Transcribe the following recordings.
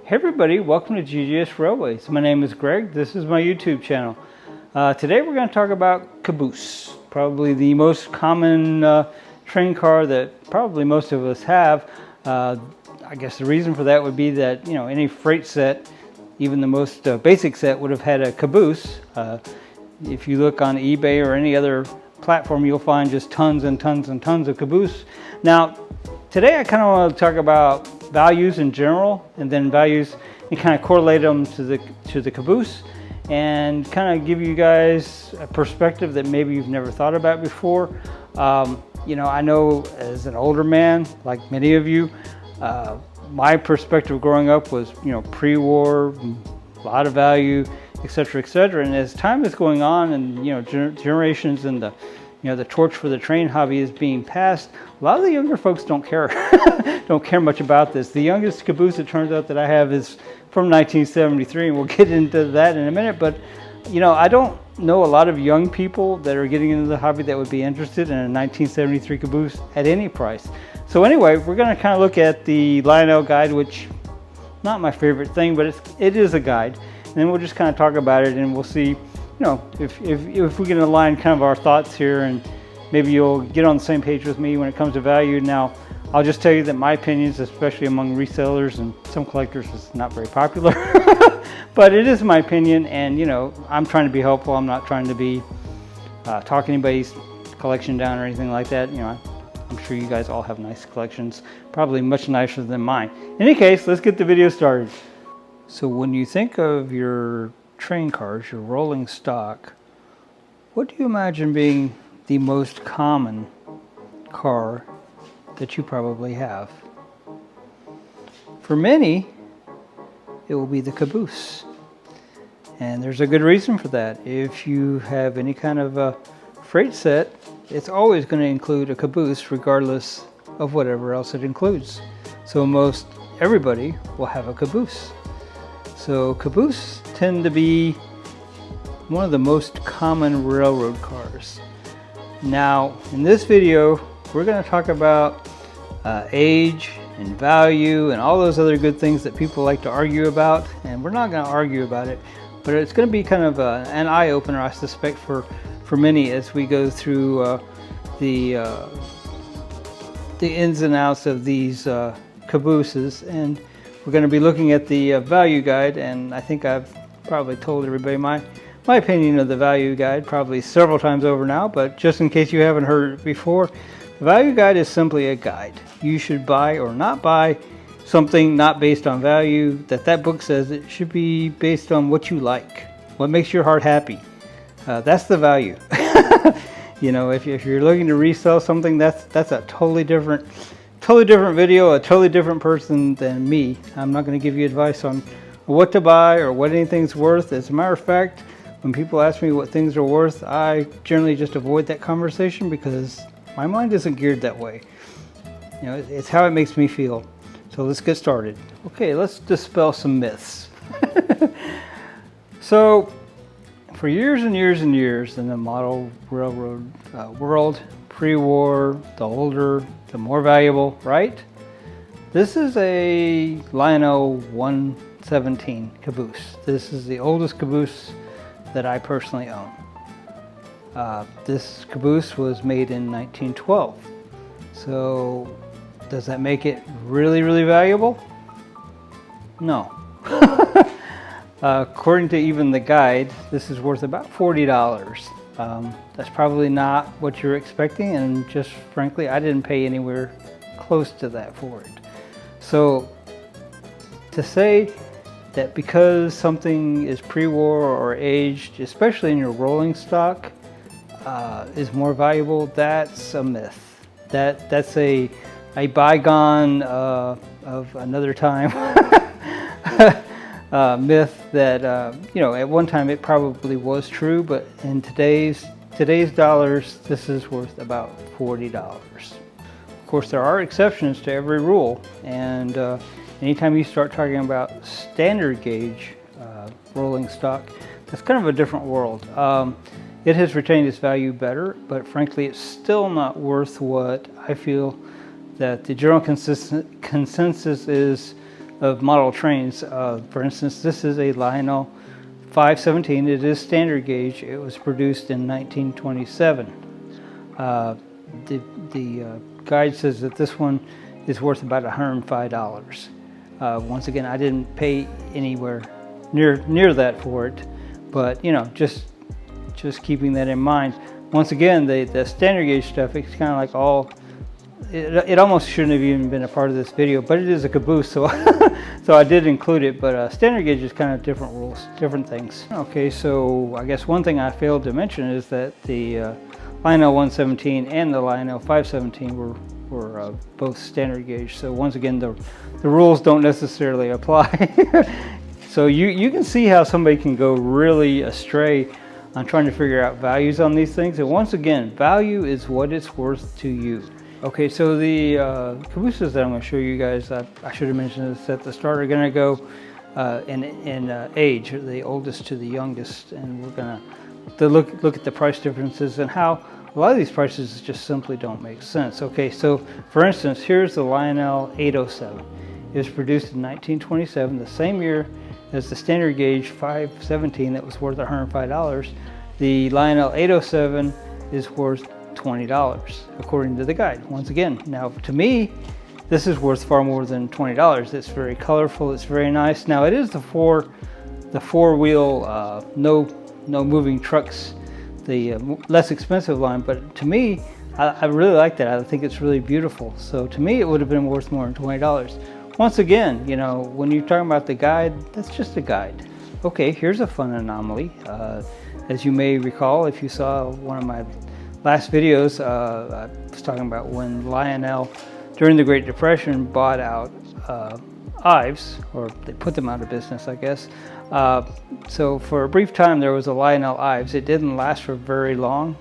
Hey everybody, welcome to GGS Railways. My name is Greg. This is my YouTube channel. Today we're going to talk about caboose, probably the most common train car that probably most of us have. I guess the reason for that would be that any freight set, even the most basic set, would have had a caboose. If you look on eBay or any other platform, you'll find just tons and tons and tons of caboose. Now, today I kind of want to talk about values in general, and then values and kind of correlate them to the caboose, and kind of give you guys a perspective that maybe you've never thought about before. I know as an older man, like many of you, my perspective growing up was pre-war, a lot of value, etc., etc. And as time is going on, and generations and the torch for the train hobby is being passed, a lot of the younger folks don't care don't care much about this. The youngest caboose, it turns out, that I have is from 1973, and we'll get into that in a minute. But I don't know a lot of young people that are getting into the hobby that would be interested in a 1973 caboose at any price. So anyway, we're going to kind of look at the Lionel guide, which not my favorite thing, but it is a guide. And then we'll just kind of talk about it, and we'll see if we can align kind of our thoughts here, and maybe you'll get on the same page with me when it comes to value. Now, I'll just tell you that my opinions, especially among resellers and some collectors, is not very popular. But it is my opinion, and I'm trying to be helpful. I'm not trying to be talking anybody's collection down or anything like that. I'm sure you guys all have nice collections, probably much nicer than mine. In any case, let's get the video started. So when you think of your train cars, your rolling stock, what do you imagine being the most common car that you probably have? For many, it will be the caboose. And there's a good reason for that. If you have any kind of a freight set, it's always going to include a caboose regardless of whatever else it includes. So most everybody will have a caboose. So caboose tend to be one of the most common railroad cars. Now, in this video, we're going to talk about age and value and all those other good things that people like to argue about. And we're not going to argue about it, but it's going to be kind of an eye-opener, I suspect, for many as we go through the ins and outs of these cabooses. And we're going to be looking at the value guide, and I think I've probably told everybody my opinion of the value guide probably several times over now, but just in case you haven't heard it before, the value guide is simply a guide. You should buy or not buy something not based on value. That book says it should be based on what you like, what makes your heart happy. That's the value. If you're looking to resell something, that's a totally different video, a totally different person than me. I'm not going to give you advice on what to buy or what anything's worth. As a matter of fact, when people ask me what things are worth, I generally just avoid that conversation because my mind isn't geared that way. It's how it makes me feel. So let's get started. Okay, let's dispel some myths. So, for years and years and years in the model railroad world, pre-war, the older, the more valuable, right? This is a Lionel 117 caboose. This is the oldest caboose that I personally own. This caboose was made in 1912. So does that make it really, really valuable? No. According to even the guide, this is worth about $40. That's probably not what you're expecting, and just frankly, I didn't pay anywhere close to that for it. So to say that because something is pre-war or aged, especially in your rolling stock, is more valuable, that's a myth. That's a bygone of another time myth that at one time it probably was true, but in today's dollars, this is worth about $40. Of course, there are exceptions to every rule, and anytime you start talking about standard gauge rolling stock, that's kind of a different world. It has retained its value better, but frankly, it's still not worth what I feel that the general consensus is of model trains. For instance, this is a Lionel 517. It is standard gauge. It was produced in 1927. The guide says that this one is worth about $105. Once again, I didn't pay anywhere near that for it, but you know, just keeping that in mind. Once again, the standard gauge stuff, it's kind of like all. It almost shouldn't have even been a part of this video, but it is a caboose, so so I did include it. But standard gauge is kind of different rules, different things. Okay, so I guess one thing I failed to mention is that the Lionel 117 and the Lionel 517 were both standard gauge. So once again, the rules don't necessarily apply. So you can see how somebody can go really astray on trying to figure out values on these things. And once again, value is what it's worth to you. Okay, so the cabooses that I'm going to show you guys, I should have mentioned this at the start, are going to go in age, the oldest to the youngest, and we're going to look at the price differences and how a lot of these prices just simply don't make sense. Okay, so for instance, here's the Lionel 807. It was produced in 1927, the same year as the standard gauge 517 that was worth $105. The Lionel 807 is worth $20 according to the guide. Once again, now to me, this is worth far more than $20. It's very colorful. It's very nice. Now it is the four-wheel no moving trucks, the less expensive line. But to me, I really like that. I think it's really beautiful. So to me, it would have been worth more than $20. Once again, you know, when you're talking about the guide, that's just a guide. Okay, here's a fun anomaly. As you may recall, if you saw one of my last videos, I was talking about when Lionel, during the Great Depression, bought out Ives, or they put them out of business, I guess. So for a brief time, there was a Lionel Ives. It didn't last for very long,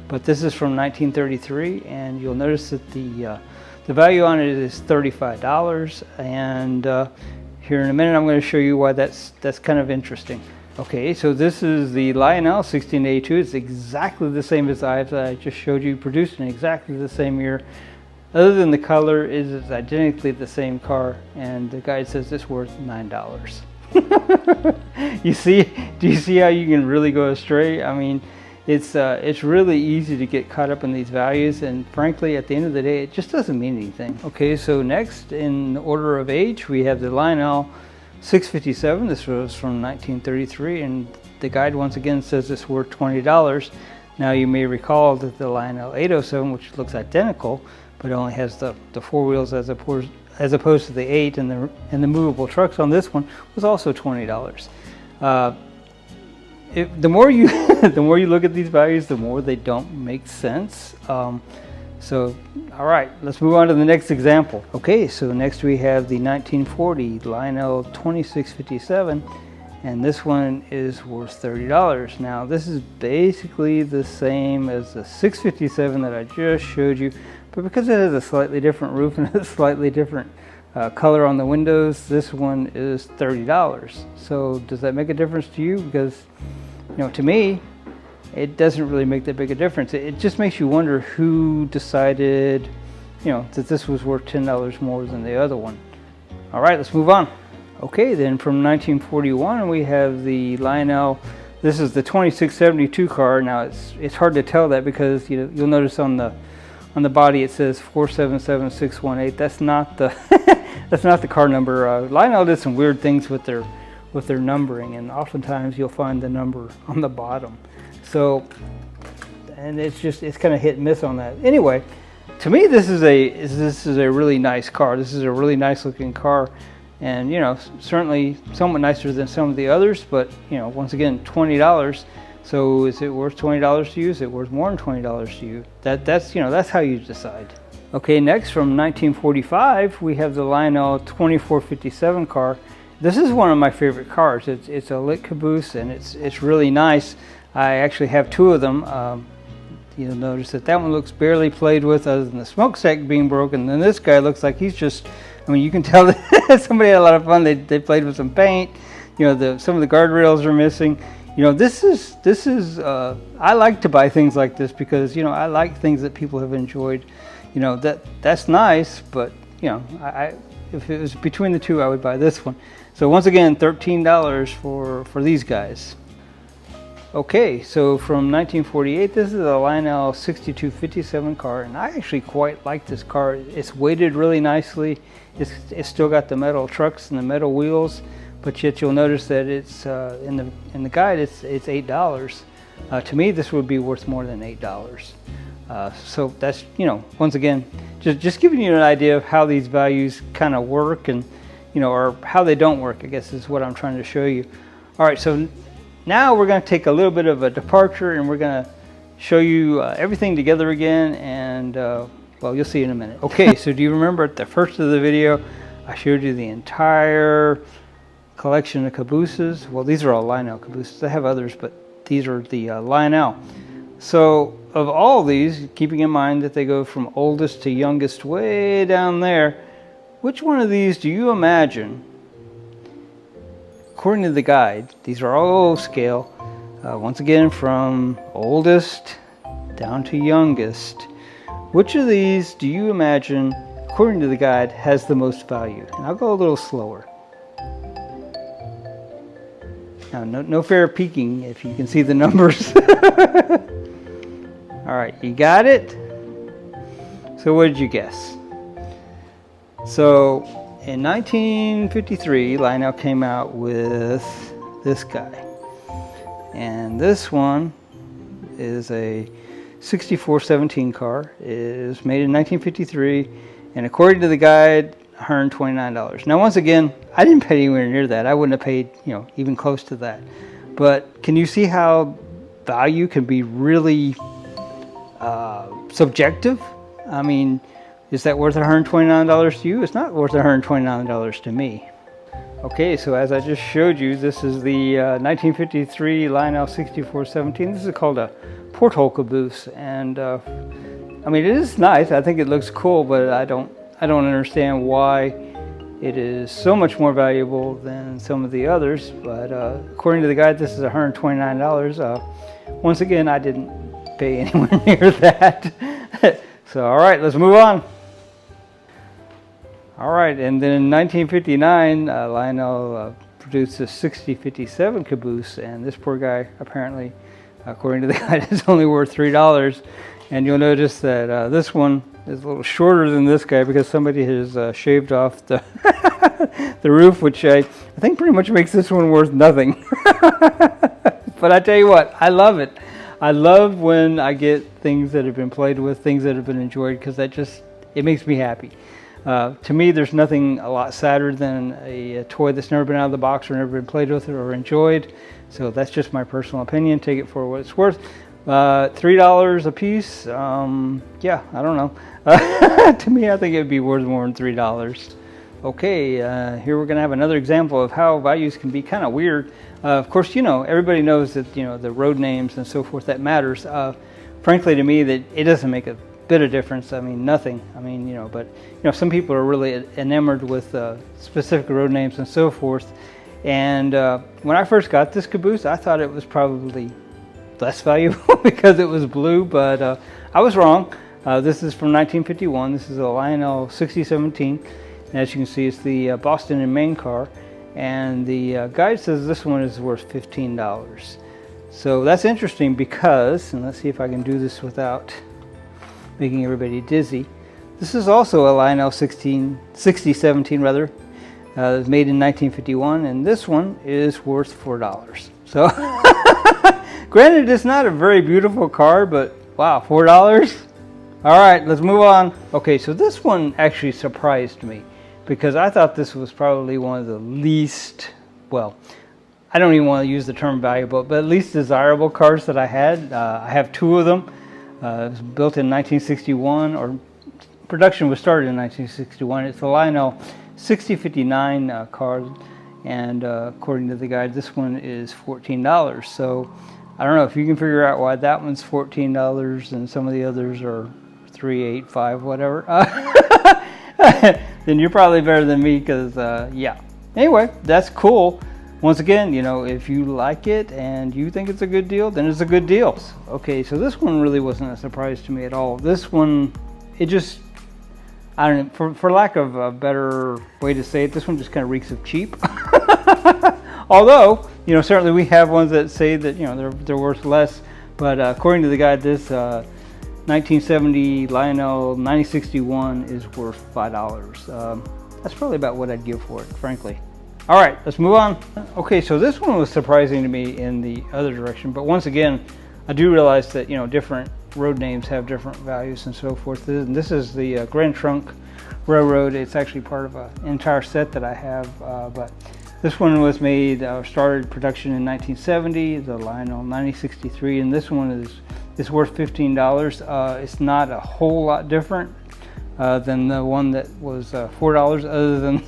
but this is from 1933, and you'll notice that the value on it is $35, and here in a minute I'm going to show you why that's kind of interesting. Okay, so this is the Lionel 1682. It's exactly the same as the Ives that I just showed you, produced in exactly the same year. Other than the color, it is identically the same car, and the guide says it's worth $9. You see? Do you see how you can really go astray? I mean, it's really easy to get caught up in these values, and frankly, at the end of the day, it just doesn't mean anything. Okay, so next in order of age, we have the Lionel 657. This was from 1933, and the guide once again says it's worth $20. Now you may recall that the Lionel 807, which looks identical, but only has the four wheels as opposed to the 8 and the movable trucks on this one, was also $20. The more you the more you look at these values, the more they don't make sense. So, all right, let's move on to the next example. Okay, so next we have the 1940 Lionel 2657, and this one is worth $30. Now, this is basically the same as the 657 that I just showed you, but because it has a slightly different roof and a slightly different color on the windows, this one is $30. So, does that make a difference to you? Because, you know, to me, it doesn't really make that big a difference. It just makes you wonder who decided, you know, that this was worth $10 more than the other one. All right, let's move on. Okay, then from 1941 we have the Lionel. This is the 2672 car. Now it's hard to tell that because you'll notice on the body it says 477618. That's not the that's not the car number. Lionel did some weird things with their numbering, and oftentimes you'll find the number on the bottom. So, and it's kind of hit and miss on that. Anyway, to me, this is a really nice car. This is a really nice looking car, and certainly somewhat nicer than some of the others. But once again, $20. So is it worth $20 to you? Is it worth more than $20 to you? That's how you decide. Okay, next from 1945 we have the Lionel 2457 car. This is one of my favorite cars. It's a lit caboose, and it's really nice. I actually have two of them. You'll notice that one looks barely played with, other than the smokestack being broken. Then this guy looks like he's just, you can tell that somebody had a lot of fun. They played with some paint. Some of the guardrails are missing. This is I like to buy things like this because I like things that people have enjoyed. That's nice, but if it was between the two, I would buy this one. So once again, $13 for these guys. Okay, so from 1948, this is a Lionel 6257 car, and I actually quite like this car. It's weighted really nicely. It's still got the metal trucks and the metal wheels, but yet you'll notice that it's in the guide it's $8. To me, this would be worth more than $8. So that's, you know, once again, just giving you an idea of how these values kind of work, and you know, or how they don't work, I guess is what I'm trying to show you. All right, so now we're going to take a little bit of a departure, and we're going to show you everything together again, and well, you'll see in a minute. Okay, so do you remember at the first of the video, I showed you the entire collection of cabooses? Well, these are all Lionel cabooses. I have others, but these are the Lionel. So of all these, keeping in mind that they go from oldest to youngest way down there, which one of these do you imagine, according to the guide, these are all scale, once again from oldest down to youngest, which of these do you imagine, according to the guide, has the most value? And I'll go a little slower. Now, no fair peeking if you can see the numbers. All right, you got it? So what did you guess? So in 1953, Lionel came out with this guy. And this one is a 6417 car. It is made in 1953, and according to the guide, $129. Now, once again, I didn't pay anywhere near that. I wouldn't have paid, you know, even close to that. But can you see how value can be really subjective? I mean, is that worth $129 to you? It's not worth $129 to me. Okay, so as I just showed you, this is the 1953 Lionel 6417. This is called a porthole caboose, and I mean, it is nice. I think it looks cool, but I don't understand why it is so much more valuable than some of the others. But according to the guide, this is $129. Once again, I didn't pay anywhere near that. So, all right, let's move on. All right, and then in 1959, Lionel produced a 6057 caboose, and this poor guy, apparently, according to the guide, is only worth $3. And you'll notice that this one is a little shorter than this guy because somebody has shaved off the the roof, which I think pretty much makes this one worth nothing. But I tell you what, I love it. I love when I get things that have been played with, things that have been enjoyed, because it makes me happy. To me, there's nothing a lot sadder than a toy that's never been out of the box or never been played with or enjoyed. So that's just my personal opinion. Take it for what it's worth. $3 a piece. Yeah, I don't know. To me, I think it would be worth more than $3. Okay, here we're going to have another example of how values can be kind of weird. Of course, you know, everybody knows that, you know, the road names and so forth, that matters. Frankly, to me, that it doesn't make a bit of difference. I mean, nothing. I mean, you know, but, you know, some people are really enamored with specific road names and so forth. And when I first got this caboose, I thought it was probably less valuable because it was blue, but I was wrong. This is from 1951. This is a Lionel 6017. And as you can see, it's the Boston and Maine car. And the guide says this one is worth $15. So that's interesting because, and let's see if I can do this without making everybody dizzy. This is also a Lionel 6017 rather. It was made in 1951, and this one is worth $4. So, granted, it's not a very beautiful car, but wow, $4? All right, let's move on. Okay, so this one actually surprised me because I thought this was probably one of the least, well, I don't even want to use the term valuable, but least desirable cars that I had. I have two of them. It was built in 1961, or production was started in 1961. It's the Lionel 6059 car, and according to the guide, this one is $14. So I don't know if you can figure out why that one's $14 and some of the others are $3, $8, $5, whatever. Then you're probably better than me, because yeah. Anyway, that's cool. Once again, you know, if you like it and you think it's a good deal, then it's a good deal. Okay, so this one really wasn't a surprise to me at all. This one, I don't know, for lack of a better way to say it, this one just kind of reeks of cheap. Although, you know, certainly we have ones that say that, you know, they're worth less. But according to the guy, this 1970 Lionel 9061 is worth $5. That's probably about what I'd give for it, frankly. All right, let's move on. Okay, so this one was surprising to me in the other direction, but once again, I do realize that, you know, different road names have different values and so forth. And this is the Grand Trunk Railroad. It's actually part of an entire set that I have, but this one was made, started production in 1970, the Lionel 9063, and this one is worth $15. It's not a whole lot different than the one that was $4, other than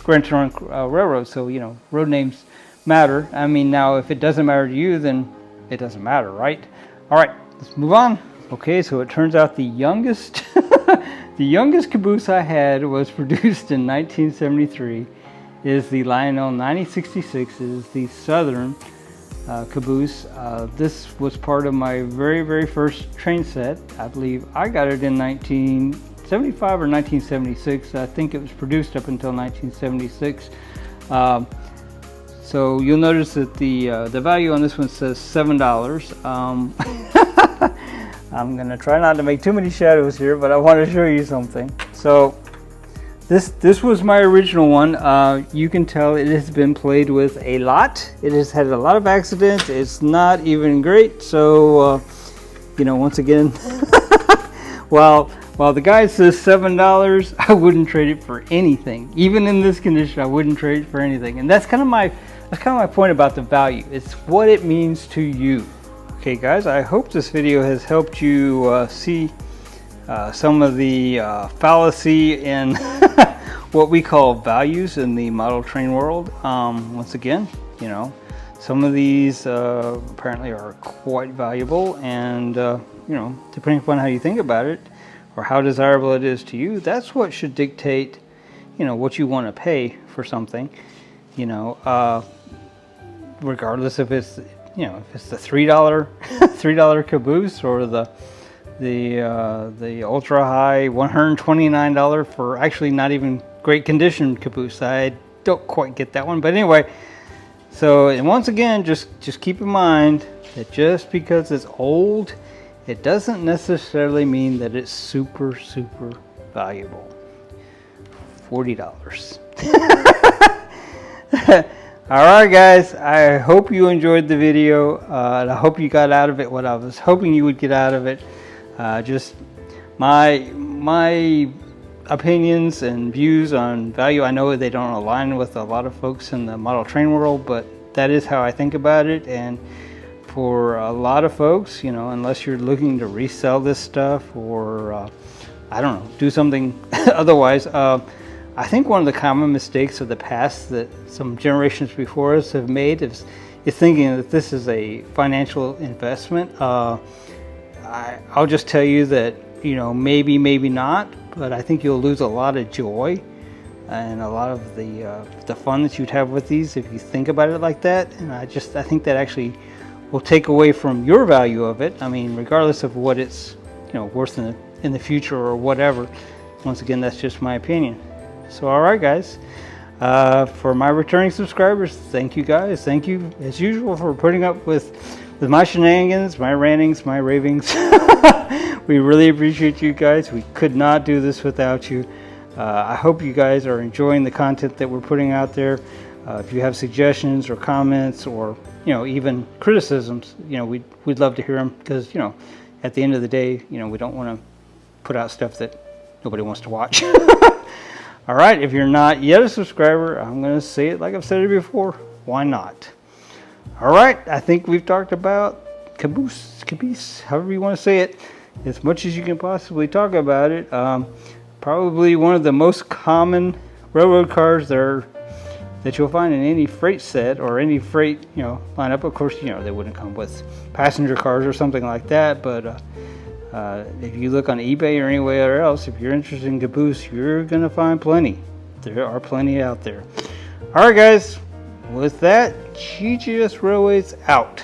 Grand Trunk Railroad. So, you know, road names matter. I mean, now if it doesn't matter to you, then it doesn't matter, right? All right, let's move on. Okay, so it turns out the youngest the youngest caboose I had was produced in 1973. Is the Lionel 9066, is the Southern caboose. This was part of my very first train set. I believe I got it in 1975 or 1976. I think it was produced up until 1976. So you'll notice that the value on this one says $7. I'm gonna try not to make too many shadows here, but I want to show you something. So this was my original one. You can tell it has been played with a lot. It has had a lot of accidents. It's not even great. So, you know, once again, while the guy says $7, I wouldn't trade it for anything. Even in this condition, I wouldn't trade it for anything. And that's kind of my point about the value. It's what it means to you. Okay, guys, I hope this video has helped you see some of the fallacy in what we call values in the model train world. Once again, you know, some of these apparently are quite valuable, and you know, depending upon how you think about it or how desirable it is to you, that's what should dictate, you know, what you want to pay for something. You know, regardless if it's, you know, if it's the $3 caboose or the ultra high $129 for actually not even great condition caboose. I don't quite get that one, but anyway. So, and once again, just keep in mind that just because it's old, it doesn't necessarily mean that it's super valuable. $40. All right, guys, I hope you enjoyed the video, and I hope you got out of it what I was hoping you would get out of it. Just my opinions and views on value. I know they don't align with a lot of folks in the model train world, but that is how I think about it. And for a lot of folks, you know, unless you're looking to resell this stuff or I don't know, do something otherwise, I think one of the common mistakes of the past that some generations before us have made is thinking that this is a financial investment. I'll just tell you that, you know, maybe not, but I think you'll lose a lot of joy and a lot of the fun that you'd have with these if you think about it like that. And I think that actually will take away from your value of it. I mean, regardless of what it's, you know, worth in the future or whatever. Once again, that's just my opinion. So, all right, guys. For my returning subscribers, thank you guys. Thank you, as usual, for putting up with my shenanigans, my rantings, my ravings. We really appreciate you guys. We could not do this without you. I hope you guys are enjoying the content that we're putting out there. If you have suggestions or comments or, you know, even criticisms, you know, we'd love to hear them, because, you know, at the end of the day, you know, we don't want to put out stuff that nobody wants to watch. All right, if you're not yet a subscriber, I'm going to say it like I've said it before. Why not? All right, I think we've talked about caboose, however you want to say it, as much as you can possibly talk about it. Probably one of the most common railroad cars that you'll find in any freight set or any freight, you know, lineup. Of course, you know, they wouldn't come with passenger cars or something like that, but if you look on eBay or anywhere else, if you're interested in caboose, you're gonna find plenty. There are plenty out there. All right, guys, with that, GGS Railways out.